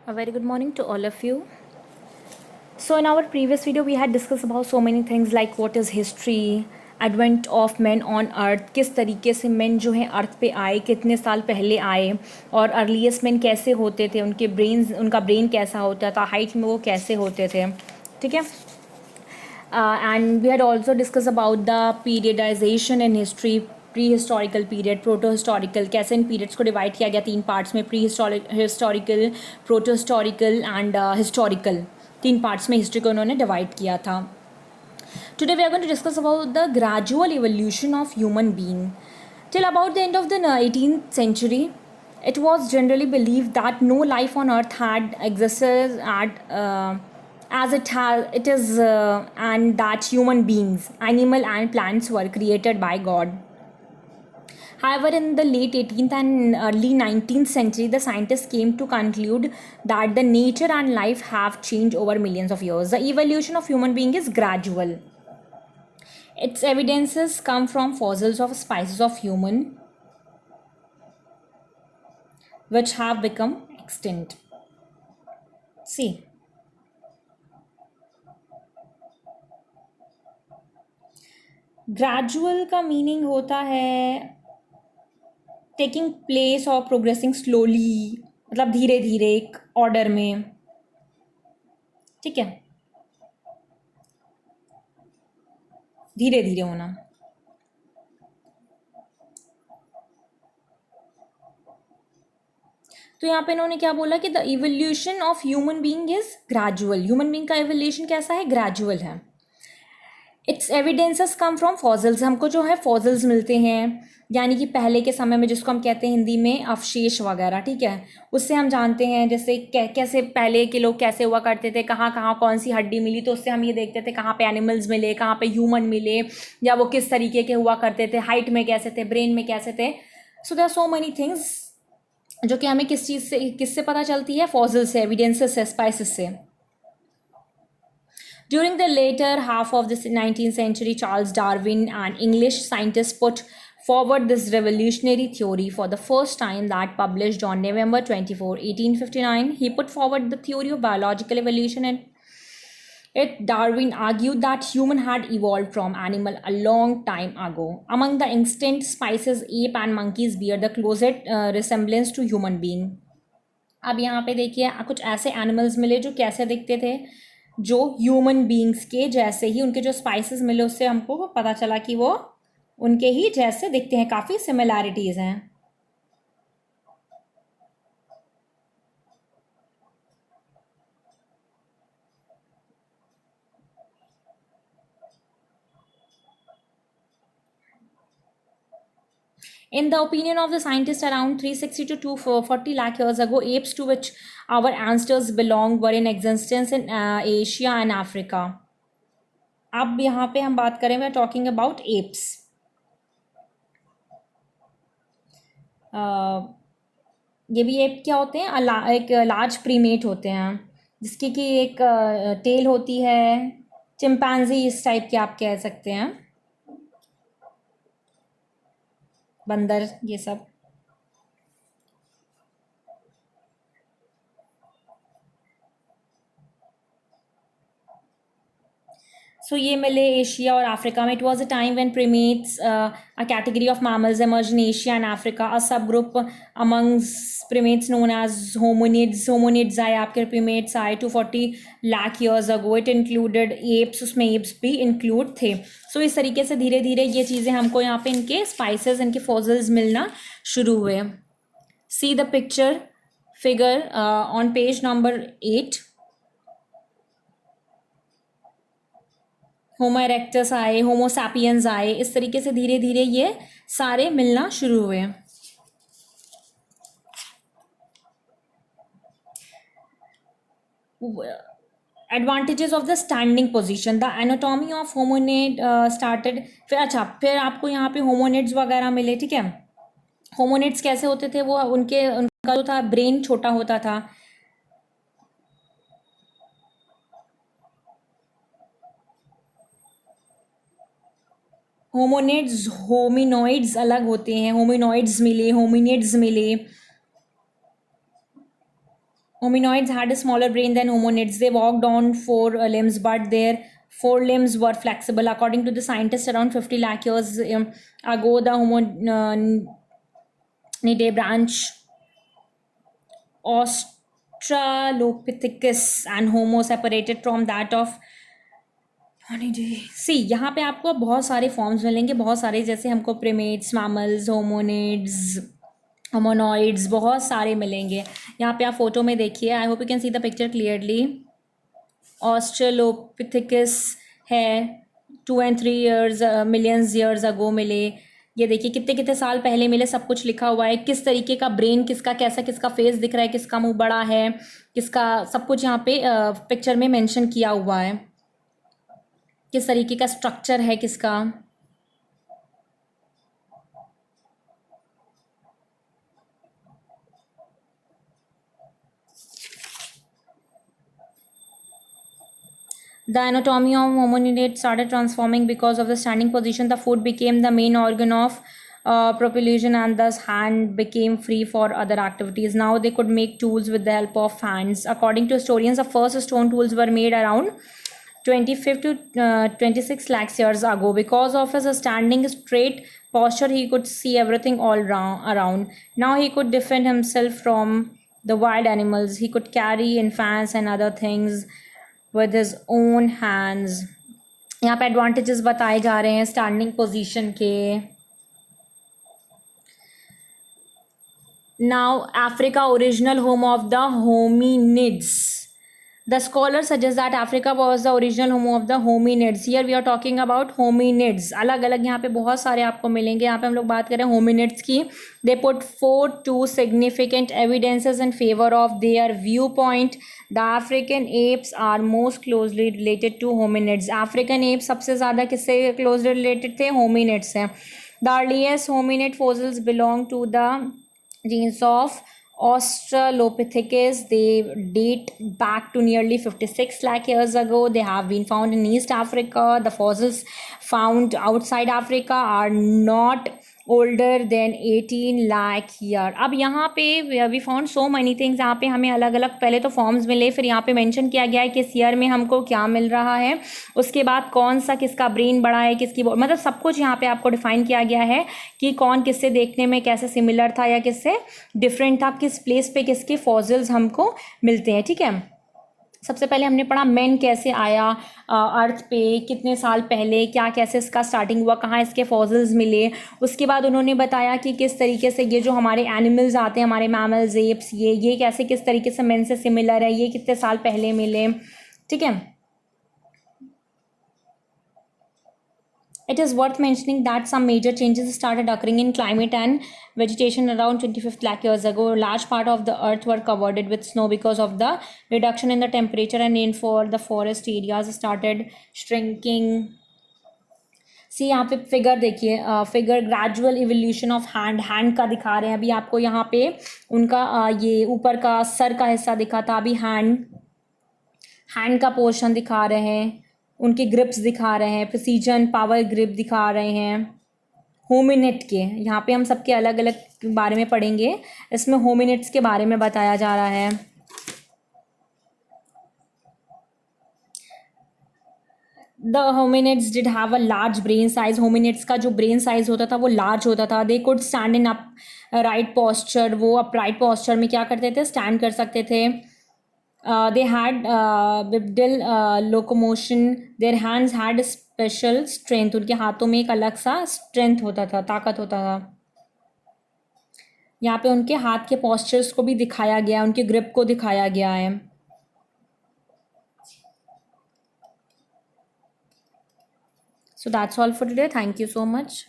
A very good morning to all of you. So, in our previous video, we had discussed about so many things like what is history, advent of men on earth, किस तरीके से men जो हैं अर्थ पे आए, कितने साल पहले आए और अर्लीस्ट men कैसे होते थे, उनका ब्रेन कैसा होता था, हाइट में वो कैसे होते थे, ठीक है. And we had also discussed about the periodization in history, pre historical period, proto historical, कैसे इन पीरियड्स को डिवाइड किया गया 3 पार्ट्स में, pre historical, proto historical and historical. 3 parts में हिस्ट्री को उन्होंने डिवाइड किया था. Today we are going to discuss about the gradual evolution of human being. Till about the end of the 18th century, it was generally believed that no life on earth had existed as it is, and that human beings, animal and plants were created by God. However, in the late 18th and early 19th century, the scientists came to conclude that the nature and life have changed over millions of years. The evolution of human being is gradual. Its evidences come from fossils of species of human which have become extinct. See. Gradual का meaning होता है taking place और progressing slowly, मतलब धीरे धीरे एक order में, ठीक है, धीरे धीरे होना. तो यहाँ पे इन्होंने क्या बोला कि the evolution of human being is gradual. Human being का इवोल्यूशन कैसा है? ग्रेजुअल है. It's evidences come from fossils. हमको जो है फॉसिल्स मिलते हैं, यानी कि पहले के समय में जिसको हम कहते हैं हिंदी में अवशेष वगैरह, ठीक है, उससे हम जानते हैं जैसे कैसे पहले के लोग कैसे हुआ करते थे, कहाँ कहाँ कौन सी हड्डी मिली, तो उससे हम ये देखते थे कहाँ पे एनिमल्स मिले, कहाँ पे ह्यूमन मिले, या वो किस तरीके के हुआ करते थे, हाइट में कैसे थे, ब्रेन में कैसे थे. So there are so many things जो कि हमें किससे पता चलती है? फॉसिल्स से, एविडेंसेस से, स्पाइसेस से. During the later half of the 19th century, Charles Darwin, an English scientist, put forward this revolutionary theory for the first time, that published on November 24, 1859. He put forward the theory of biological evolution, and Darwin argued that human had evolved from animal a long time ago. Among the extinct species, ape and monkeys bear the closest resemblance to human being. अब यहाँ पे देखिए कुछ ऐसे animals मिले जो कैसे दिखते थे, जो ह्यूमन बीइंग्स के जैसे ही. उनके जो स्पाइसेस मिले उससे हमको पता चला कि वो उनके ही जैसे दिखते हैं, काफ़ी सिमिलैरिटीज़ हैं. In the opinion of the scientists, around 360 to 240 lakh years ago, apes to which our ancestors belong were in existence in Asia and Africa. अब यहाँ पे हम बात करें, we are talking about apps. ये भी एप क्या होते हैं? एक लार्ज प्रीमेट होते हैं, जिसकी कि एक टेल होती है, चिंपैंजी इस टाइप के आप कह सकते हैं, बंदर, ये सब. सो ये मिले एशिया और अफ्रीका में. It was a time when primates, a category of mammals, emerged in Asia and Africa. A subgroup amongst primates known as hominids. hominids आए, आपके primates आए 240 lakh years ago. It included apes, उसमें apes भी include थे. सो इस तरीके से धीरे धीरे ये चीज़ें हमको यहाँ पे इनके स्पाइसेस, इनके फॉसिल्स मिलना शुरू हुए. See the picture figure on page number 8. Homo erectus आए, होमो सैपियंस आए, इस तरीके से धीरे धीरे ये सारे मिलना शुरू हुए. Advantages of the standing position. The anatomy of hominid started. फिर आपको यहाँ पे होमोनिड्स वगैरह मिले, ठीक है. होमोनिड्स कैसे होते थे? वो उनका जो था ब्रेन छोटा होता था. होमोनिड्स, होमिनॉइड्स अलग होते हैं. होमिनॉइड्स मिले, होमिनिड्स मिले. Hominoids had a smaller brain than hominids. They walked on four limbs, but their forelimbs were flexible. According to the scientists, around 50 lakh years ago, the Hominidae branch Australopithecus and Homo separated from that of सी। यहाँ पे आपको बहुत सारे forms मिलेंगे, बहुत सारे, जैसे हमको प्रिमेट्स, मैमल्स, होमोनिड्स, होमोनॉइड्स, बहुत सारे मिलेंगे। यहाँ पे आप फोटो में देखिए, I hope you can see the picture clearly. Australopithecus है 2 and 3 years millions years ago मिले। ये देखिए कितने कितने साल पहले मिले, सब कुछ लिखा हुआ है, किस तरीके का ब्रेन, किसका कैसा, किसका फेस दिख रहा है, किसका मुंह बड़ा है, किसका, सब कुछ यहाँ पे पिक्चर में मेंशन किया हुआ है, किस तरीके का स्ट्रक्चर है किसका। The anatomy of hominids started transforming because of the standing position. The foot became the main organ of propulsion, and thus hand became free for other activities. Now they could make tools with the help of hands. According to historians, the first stone tools were made around 25 to 26 lakhs years ago. Because of his standing straight posture, he could see everything all around. Now he could defend himself from the wild animals. He could carry infants and other things with his own hands. यहाँ पे advantages बताए जा रहे हैं standing position के। Now Africa, original home of the hominids. The scholars suggest that Africa was the original home of the hominids. Here we are talking about hominids. अलग अलग यहाँ पे बहुत सारे आपको मिलेंगे। यहाँ पे हम लोग बात करें hominids की। They put forth two significant evidences in favor of their viewpoint. The African apes are most closely related to hominids. African apes सबसे ज़्यादा किससे closely related थे? Hominids से। The earliest hominid fossils belong to the genes of Australopithecus. They date back to nearly 56 lakh years ago. They have been found in East Africa. The fossils found outside Africa are not older than 18 lakh year. अब यहाँ पे we found so many things. यहाँ पे हमें अलग अलग पहले तो फॉर्म्स मिले, फिर यहाँ पे मेंशन किया गया है किस ईयर में हमको क्या मिल रहा है, उसके बाद कौन सा किसका ब्रेन बड़ा है, किसकी, मतलब सब कुछ यहाँ पे आपको डिफाइन किया गया है कि कौन किससे देखने में कैसे सिमिलर था या किससे डिफरेंट था, किस प्लेस पे किसके फॉसिल्स हमको मिलते हैं। ठीक है, सबसे पहले हमने पढ़ा मैन कैसे आया अर्थ पे, कितने साल पहले, क्या कैसे इसका स्टार्टिंग हुआ, कहाँ इसके फॉसिल्स मिले। उसके बाद उन्होंने बताया कि किस तरीके से ये जो हमारे एनिमल्स आते हैं, हमारे मैमल्स, एप्स, ये कैसे किस तरीके से मैन से सिमिलर है, ये कितने साल पहले मिले। ठीक है, it is worth mentioning that some major changes started occurring in climate and vegetation around 25 lakh years ago. A large part of the earth were covered with snow because of the reduction in the temperature and rainfall. The forest areas started shrinking. सी यहाँ पे figure देखिए, figure gradual evolution of hand का दिखा रहे हैं। अभी आपको यहाँ पे उनका ये ऊपर का सर का हिस्सा दिखा था, अभी हैंड का पोर्शन दिखा रहे हैं, उनके ग्रिप्स दिखा रहे हैं, प्रिसीजन पावर ग्रिप दिखा रहे हैं होमिनिड के। यहाँ पे हम सबके अलग अलग बारे में पढ़ेंगे, इसमें होमिनिड्स के बारे में बताया जा रहा है। The hominids did have a large brain size. Hominids का जो ब्रेन साइज होता था वो लार्ज होता था। They could stand in upright posture. वो अपराइट पॉस्चर में क्या करते थे? स्टैंड कर सकते थे। They had bipedal locomotion. Their hands had special strength. उनके हाथों में एक अलग सा स्ट्रेंथ होता था, ताकत होता था। यहाँ पे उनके हाथ के पोस्चर्स को भी दिखाया गया, उनके ग्रिप को दिखाया गया है। So that's all for today. Thank you so much.